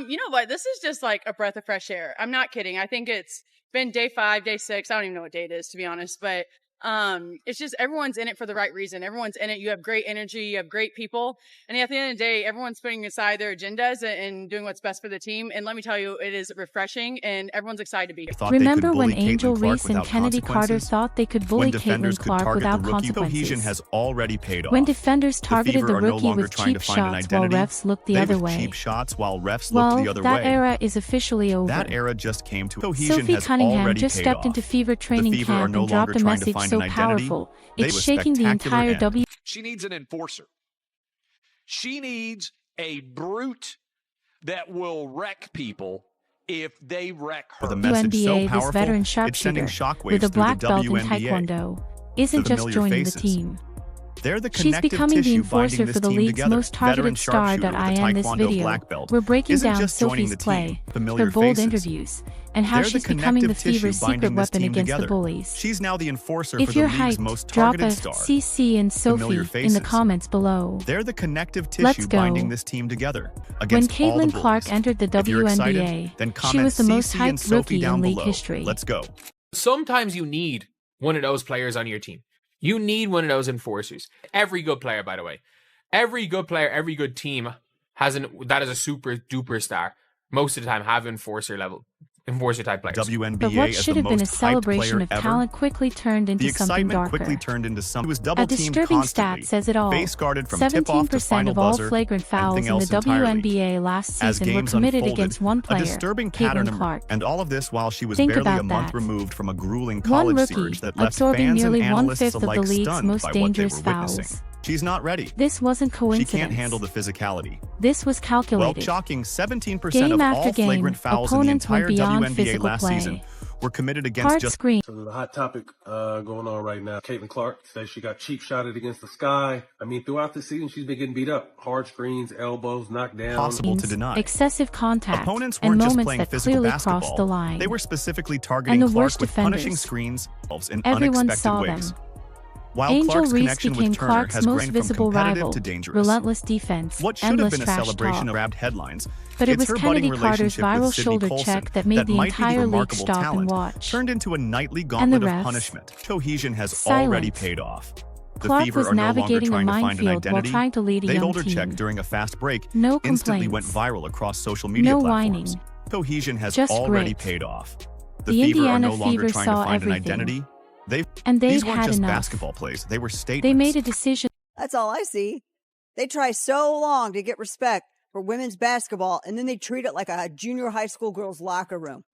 You know what? This is just like a breath of fresh air. I'm not kidding. I think it's been day 5, day 6. I don't even know what day it is, to be honest. But it's just everyone's in it for the right reason. Everyone's in it. You have great energy. You have great people. And at the end of the day, everyone's putting aside their agendas and doing what's best for the team. And let me tell you, it is refreshing and everyone's excited to be here. Remember when Angel Reese and Kennedy Carter thought they could bully Caitlin Clark without consequences? Has already paid off. When defenders targeted the rookie with cheap shots while refs looked the other way. That era is officially over. That era just came to cohesion. Sophie Cunningham just stepped into Fever training camp and dropped a message so powerful, it's shaking the entire W. She needs an enforcer. She needs a brute that will wreck people if they wreck her. The message so powerful, this veteran it's sending sharpshooter shockwaves with a black through belt the in WNBA. Taekwondo isn't just joining the team. They're the She's becoming the enforcer for the league's most targeted star. In this video, we're breaking down Sophie's play, her bold interviews, and how she's becoming the Fever's secret weapon against the bullies. She's now the enforcer if for the you're league's hyped, most drop a targeted star. CC and Sophie in the comments below. They're the connective tissue binding this team together. When Caitlin Clark entered the WNBA, she was the most hyped rookie in league history. Let's go. Sometimes you need one of those players on your team. You need one of those enforcers. Every good player, by the way. Every good player, every good team that is a super duper star. Most of the time have enforcer type players. WNBA but what should have been a celebration of ever, talent quickly turned into something darker. A disturbing stat says it all. 17% of all flagrant fouls in the WNBA last season were committed against one player, Caitlin Clark. And all of this while she was barely a month removed from a grueling one college rookie surge that left absorbing fans nearly and analysts 1/5 of alike the league's stunned most by what they dangerous were fouls. witnessing. She's not ready. This wasn't coincidence. She can't handle the physicality. This was calculated. Well, shocking 17% game of after all game, flagrant fouls in the entire WNBA last play. season were committed against just... So there's a hot topic going on right now. Caitlin Clark says she got cheap shotted against the sky. I mean, throughout the season, she's been getting beat up. Hard screens, elbows, knocked down. Possible to deny. Excessive contact. Opponents and weren't just moments playing that physical clearly basketball. Crossed the line. They were specifically targeting and the Clark worst with defenders. punishing screens in Everyone unexpected saw ways. them. While Angel Clark's Reese connection became with Turner Clark's has most grown visible from competitive rival, to dangerous. relentless defense, What should have endless been a trash celebration talk. of grabbed headlines. But it was her Kennedy budding Carter's relationship viral with Sydney shoulder Colson check that made the might be entire league remarkable stop talent and watch. turned into a nightly And gauntlet the of refs. punishment. Cohesion has Silence. already paid off. The Clark Fever was are no longer navigating a trying to find an minefield while identity. trying to lead a They young older team. check during a fast break No instantly went complaints. viral across social media No platforms. whining. Cohesion has Just already grit. paid off. The Fever are Indiana no longer Fever trying to saw find an everything. identity. And they'd These weren't had just enough. basketball plays. They were statements. They made a decision. That's all I see. They try so long to get respect for women's basketball, and then they treat it like a junior high school girl's locker room.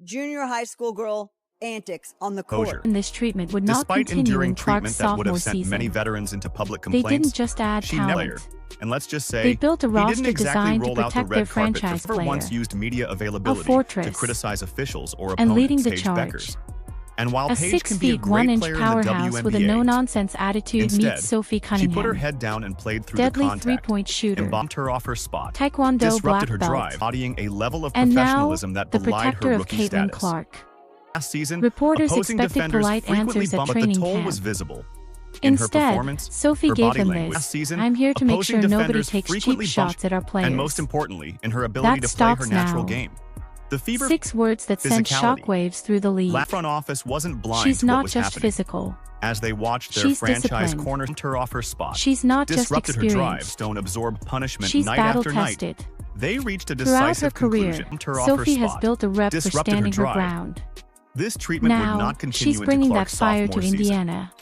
Junior high school girl antics on the court. And this treatment would not Despite continue enduring in Clark's treatment that would sophomore have sent season. many veterans into public They complaints, didn't just add she talent. never. And let's just say, They built a he roster didn't exactly designed to roll out the protect their red carpet franchise for player. once used media availability fortress. to criticize officials or And opponents, leading the Paige charge. Beckers. And while A Paige can be a 6 feet great 1 inch player in the powerhouse with a WNBA, no-nonsense attitude instead, meets Sophie Cunningham. she put her head down and played through Deadly the contact, three-point shooter. and bombed her off her spot, Taekwondo disrupted black her belt. drive, bodying a level of And now, professionalism that the belied protector her of rookie Caitlin status. Clark. Last season, Reporters opposing expected defenders polite frequently answers at bumped, training but the toll camp. was visible. In her Instead, performance, Sophie her gave body them language. this. Last season, I'm here to make opposing sure nobody defenders takes cheap frequently shots at our players. And most importantly, in her ability That to play her stops natural now. game. The Fever 6 words that sent physicality. shockwaves through the league. La front office wasn't blind She's to what not was just happening. physical. As they watched their She's franchise disciplined. corner her off her spot, She's not just disrupted her drive, experienced. stone absorb punishment She's night after night. battle-tested. They reached a Throughout decisive her career, conclusion. Her off Sophie her has spot, built a rep for disrupted standing her drive. ground. This treatment would Now, not continue she's into bringing that Clark's fire to sophomore season. Indiana.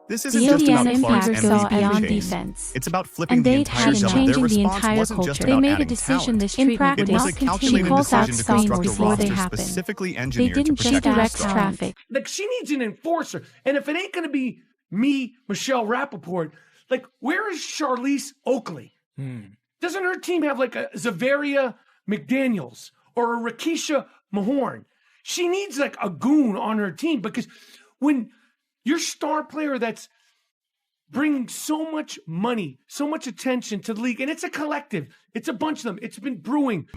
This isn't The just Indiana about Clark's Impact MVP goes beyond change. defense. It's about flipping And the they'd entire had zone. changing Their the response entire wasn't just culture. about They made a adding decision talent. this It treatment would was not a continue. calculated She calls out decision to screens construct a before they roster happen. specifically They engineered didn't to just protect direct stars. traffic. Like, she needs an enforcer. And if it ain't going to be me, Michelle Rappaport, like, where is Charlize Oakley? Doesn't her team have like a Zavaria McDaniels or a Rakisha Mahorn? She needs like a goon on her team, because when your star player that's bringing so much money, so much attention to the league, and it's a collective, it's a bunch of them, it's been brewing.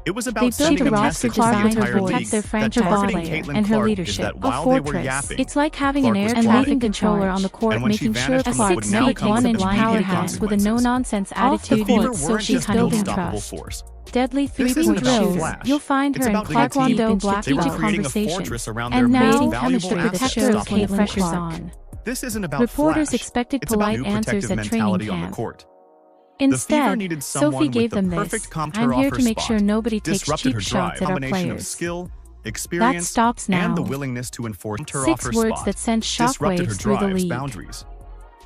It was They about built sending a a roster message to the designed to entire protect league their that franchise targeting player Caitlin and her Clark is leadership. that A while they were fortress. yapping, It's like having Clark an was air and plotting. leading controller on the court, And when she making sure vanished, Clark would now never come with one-inch power immediate hands with a consequences. no-nonsense The attitude Fever towards weren't Sophie just an Cunningham. unstoppable force. Deadly This isn't three-point about drills. flash. You'll find It's her in about digging Taekwondo deep. black They were belt creating a conversations. fortress around their And most now, valuable chemistry asset, protect her Unstoppable Caitlin Force. pressure's on. This isn't about Reporters flash. expected It's about polite new answers protective at training mentality on the camp. court. The Fever Instead, needed someone Sophie gave with the them this. perfect compter I'm here off her to make spot. sure nobody takes Disrupted her cheap drive, shots at our combination of players. skill, That experience, stops now. and the willingness to enforce her off 6 her words spot. that send Disrupted her shockwaves through the drive's league. boundaries.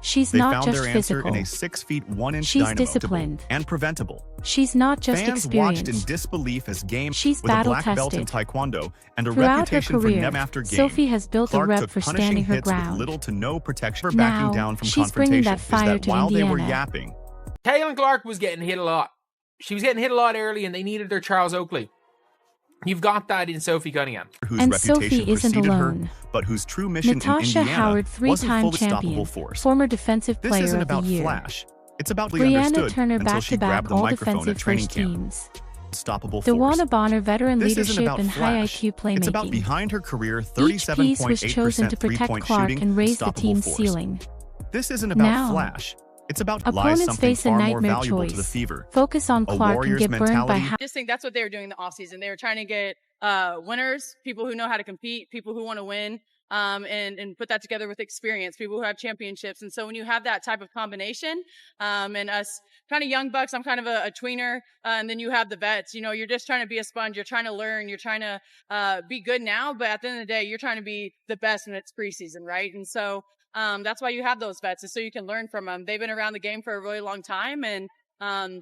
She's They not found just their answer physical. in a 6 feet 1 inch She's dynamo disciplined. and preventable. She's not just Fans watched in experienced. disbelief as game She's with a black belt battle-tested. in Taekwondo and a Throughout her reputation for career, never after game. Sophie has built a Clark rep took for punishing standing her hits with ground. little to no protection for Now, backing down from she's bringing confrontation. that fire Is that to while they were Indiana. yapping, Caitlin Clark was getting hit a lot. She was getting hit a lot early, and they needed their Charles Oakley. You've got that in Sophie Cunningham. whose And reputation Sophie isn't preceded alone. her, but whose true mission Natasha in Indiana Howard, wasn't three-time full stoppable champion, force. former defensive This player isn't of the about year. flash. It's about Brianna understood Turner until she back-to-back grabbed the all microphone defensive at training first camp. teams. Unstoppable force. DeWanna Bonner, veteran This isn't leadership about and high flash. IQ playmaking. It's about behind her career Each piece was chosen to 37.8% protect three-point Clark shooting, and raise the unstoppable team's force. ceiling. This isn't about Now, flash. It's about opponents something face a far more nightmare valuable to the choice. Fever. Focus on A Clark and warrior's get burned by mentality. how I just think that's what they were doing in the offseason. They were trying to get winners, people who know how to compete, people who want to win, and put that together with experience, people who have championships. And so when you have that type of combination, and us kind of young bucks, I'm kind of a tweener, and then you have the vets, you know, you're just trying to be a sponge. You're trying to learn. You're trying to be good now, but at the end of the day, you're trying to be the best when it's preseason, right? And so that's why you have those vets, is so you can learn from them. They've been around the game for a really long time, and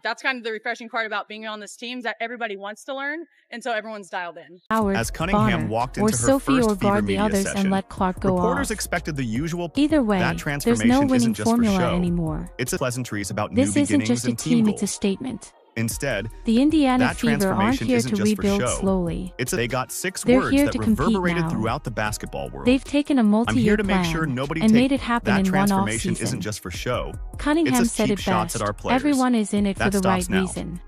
that's kind of the refreshing part about being on this team, is that everybody wants to learn, and so everyone's dialed in. Howard, As Cunningham Bonner, walked or into her Sophie first or Fever guard the media others session, and let Clark go reporters off. expected the usual. Either way, That there's transformation no winning isn't just formula for show. anymore. It's a pleasantries about This new isn't beginnings just a and team team, it's a goals. statement. Instead, The Indiana that Fever aren't transformation here isn't to just for rebuild show. slowly. They got 6 They're words here that to compete reverberated now. throughout the basketball world. They've taken a I'm multi-year here to plan make sure nobody and takes made it happen that in one transformation off-season. isn't just for show. Cunningham It's a said cheap it shots best. at our players. Everyone is in it for That the right stops now. reason.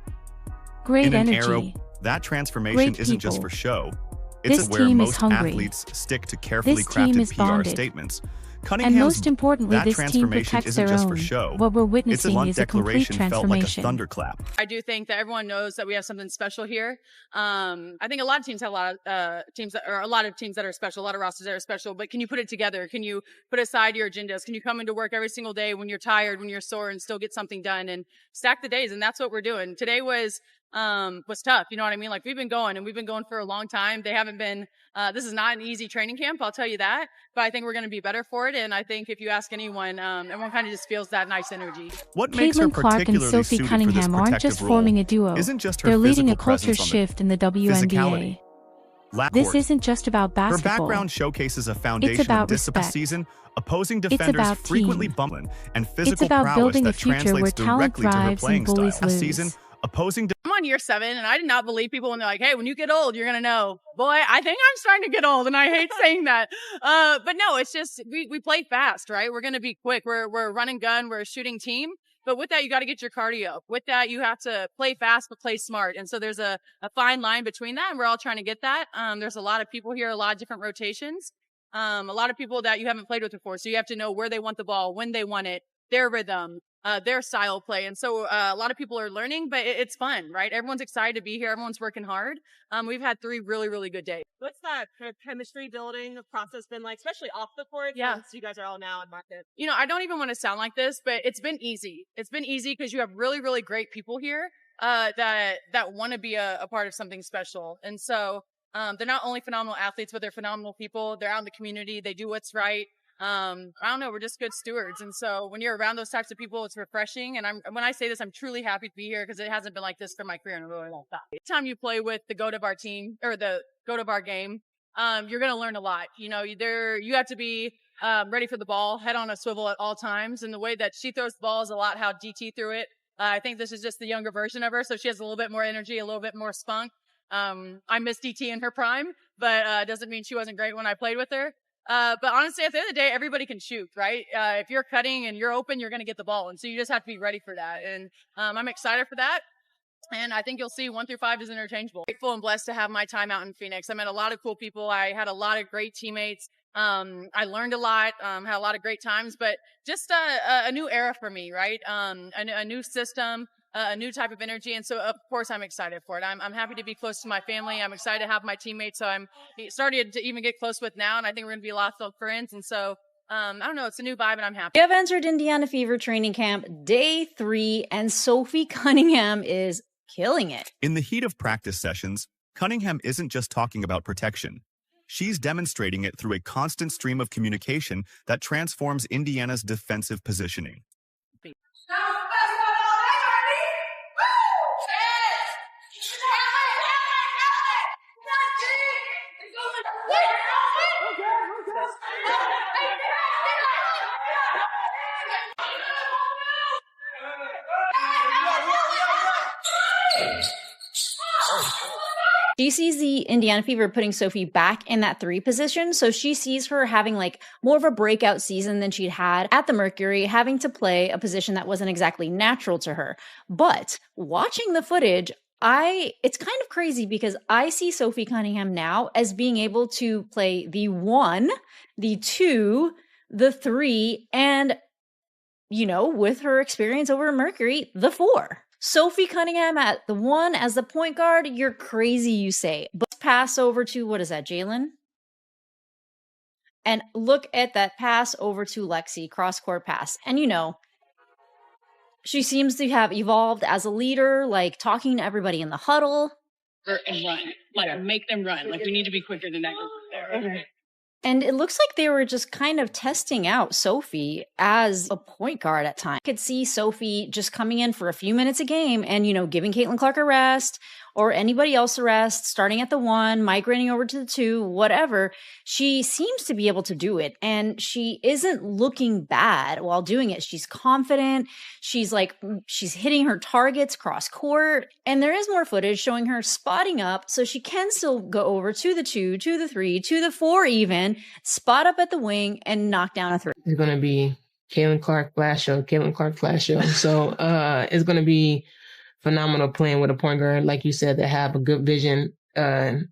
Great In an energy. era, that transformation Great isn't just people. for show. It's This where team is most hungry. athletes stick to carefully This team crafted is PR bonded. statements. And Cunningham's most importantly, that this team transformation protects isn't their just own. for show. What we're Its witnessing blunt is a complete declaration felt like a transformation. thunderclap. I do think that everyone knows that we have something special here. I think a lot of teams have a lot of teams that are special, a lot of rosters that are special, but can you put it together? Can you put aside your agendas? Can you come into work every single day when you're tired, when you're sore, and still get something done and stack the days? And that's what we're doing. Today was tough. You know what I mean? Like, we've been going for a long time. They haven't been, this is not an easy training camp, I'll tell you that, but I think we're going to be better for it. And I think if you ask anyone, everyone kind of just feels that nice energy. What makes her Caitlin Clark and particularly Sophie suited for this Cunningham aren't protective just role forming a duo. isn't just her They're leading a physical culture presence on the shift in the WNBA. physicality. This Court. isn't just about Her basketball. background showcases a foundation about of discipline respect. season, opposing defenders about frequently team. bumbling, and It's physical about prowess building a that future translates where talent directly to her thrives playing and bullies style. Last lose. season, opposing I'm on year 7, and I did not believe people when they're like, hey, when you get old, you're going to know. Boy, I think I'm starting to get old, and I hate saying that. But no, it's just, we play fast, right? We're going to be quick. We're a run and gun. We're a shooting team. But with that, you got to get your cardio up. With that, you have to play fast, but play smart. And so there's a fine line between that, and we're all trying to get that. There's a lot of people here, a lot of different rotations, a lot of people that you haven't played with before. So you have to know where they want the ball, when they want it, their rhythm, their style of play. And so a lot of people are learning, but it's fun, right? Everyone's excited to be here. Everyone's working hard. We've had 3 really, really good days. What's that chemistry building process been like, especially off the court? Yeah. Since you guys are all now in market. You know, I don't even want to sound like this, but it's been easy. It's been easy because you have really, really great people here that want to be a part of something special. And so they're not only phenomenal athletes, but they're phenomenal people. They're out in the community. They do what's right. I don't know. We're just good stewards. And so when you're around those types of people, it's refreshing. And when I say this, I'm truly happy to be here because it hasn't been like this for my career in a really long time. Anytime you play with the GOAT of our team or the GOAT of our game, you're going to learn a lot. You know, you have to be ready for the ball, head on a swivel at all times. And the way that she throws the ball is a lot how DT threw it. I think this is just the younger version of her. So she has a little bit more energy, a little bit more spunk. I miss DT in her prime, but doesn't mean she wasn't great when I played with her. But honestly, at the end of the day, everybody can shoot, right? If you're cutting and you're open, you're going to get the ball. And so you just have to be ready for that. And I'm excited for that. And I think you'll see 1 through 5 is interchangeable. Grateful and blessed to have my time out in Phoenix. I met a lot of cool people. I had a lot of great teammates. I learned a lot, had a lot of great times, but just a new era for me, right? A new system, a new type of energy. And so, of course, I'm excited for it. I'm happy to be close to my family. I'm excited to have my teammates. So I'm starting to even get close with now. And I think we're going to be lots of friends. And so, I don't know. It's a new vibe and I'm happy. We have entered Indiana Fever training camp day 3 and Sophie Cunningham is killing it. In the heat of practice sessions, Cunningham isn't just talking about protection. She's demonstrating it through a constant stream of communication that transforms Indiana's defensive positioning. She sees the Indiana Fever putting Sophie back in that 3 position, so she sees her having like more of a breakout season than she'd had at the Mercury, having to play a position that wasn't exactly natural to her. But watching the footage, it's kind of crazy because I see Sophie Cunningham now as being able to play the 1, the 2, the 3, and, you know, with her experience over at Mercury, the 4. Sophie Cunningham at the 1 as the point guard, you're crazy, you say. But pass over to, what is that, Jalen? And look at that pass over to Lexi, cross-court pass. And, you know, she seems to have evolved as a leader, like talking to everybody in the huddle. And run. Like, make them run. Like, we need to be quicker than that group there. Okay. And it looks like they were just kind of testing out Sophie as a point guard at times. I could see Sophie just coming in for a few minutes a game and, you know, giving Caitlin Clark a rest or anybody else a rest, starting at the 1, migrating over to the 2, whatever. She seems to be able to do it. And she isn't looking bad while doing it. She's confident. She's hitting her targets cross court. And there is more footage showing her spotting up so she can still go over to the 2, to the 3, to the 4 even, spot up at the wing and knock down a 3. It's going to be Caitlin Clark flash show. So it's going to be phenomenal playing with a point guard, like you said, that have a good vision on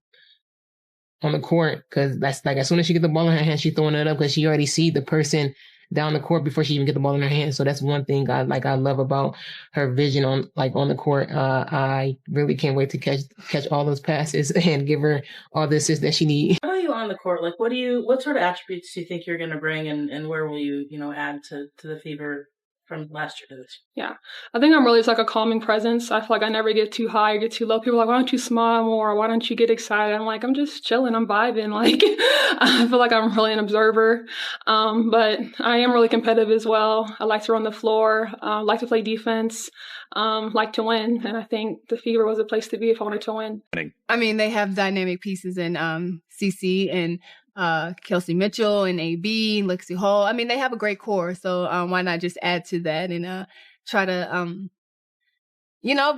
the court. Because that's like as soon as she gets the ball in her hand, she's throwing it up because she already see the person down the court before she even get the ball in her hand. So that's one thing I love about her vision on the court. I really can't wait to catch all those passes and give her all the assists that she needs. How are you on the court? Like, what sort of attributes do you think you're going to bring, and where will you add to the Fever from last year to this year? Yeah, I think I'm really just like a calming presence. I feel like I never get too high or get too low. People are like, why don't you smile more? Why don't you get excited? I'm like, I'm just chilling. I'm vibing. Like, I feel like I'm really an observer. But I am really competitive as well. I like to run the floor, like to play defense, like to win. And I think the Fever was a place to be if I wanted to win. I mean, they have dynamic pieces in CC and Kelsey Mitchell and AB, Lexi Hall. I mean, they have a great core, so why not just add to that and try to,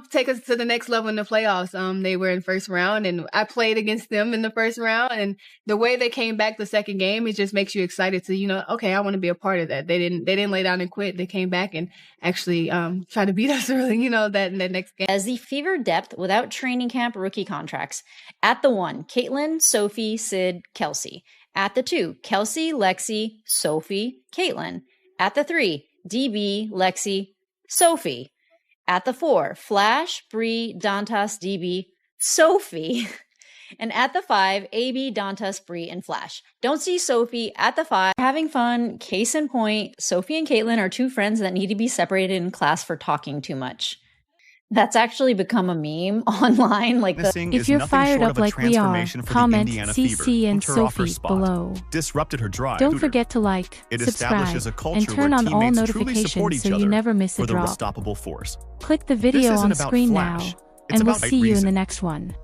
take us to the next level in the playoffs. They were in first round, and I played against them in the first round, and the way they came back the second game, it just makes you excited to, okay, I want to be a part of that. They didn't lay down and quit. They came back and actually try to beat us early, that next game. As the Fever depth without training camp rookie contracts. At the 1, Caitlin, Sophie, Sid, Kelsey. At the 2, Kelsey, Lexi, Sophie, Caitlin. At the 3, DB, Lexi, Sophie. At the 4, Flash, Bree, Dantas, DB, Sophie. And at the 5, AB, Dantas, Bree, and Flash. Don't see Sophie at the 5. Having fun. Case in point, Sophie and Caitlin are 2 friends that need to be separated in class for talking too much. That's actually become a meme online. If you're fired up like we are, comment CC and Sophie below. Disrupted her drive. Don't forget to like, subscribe, and turn on all notifications so you never miss a drop. Unstoppable force. Click the video on screen now, and we'll see you in the next one.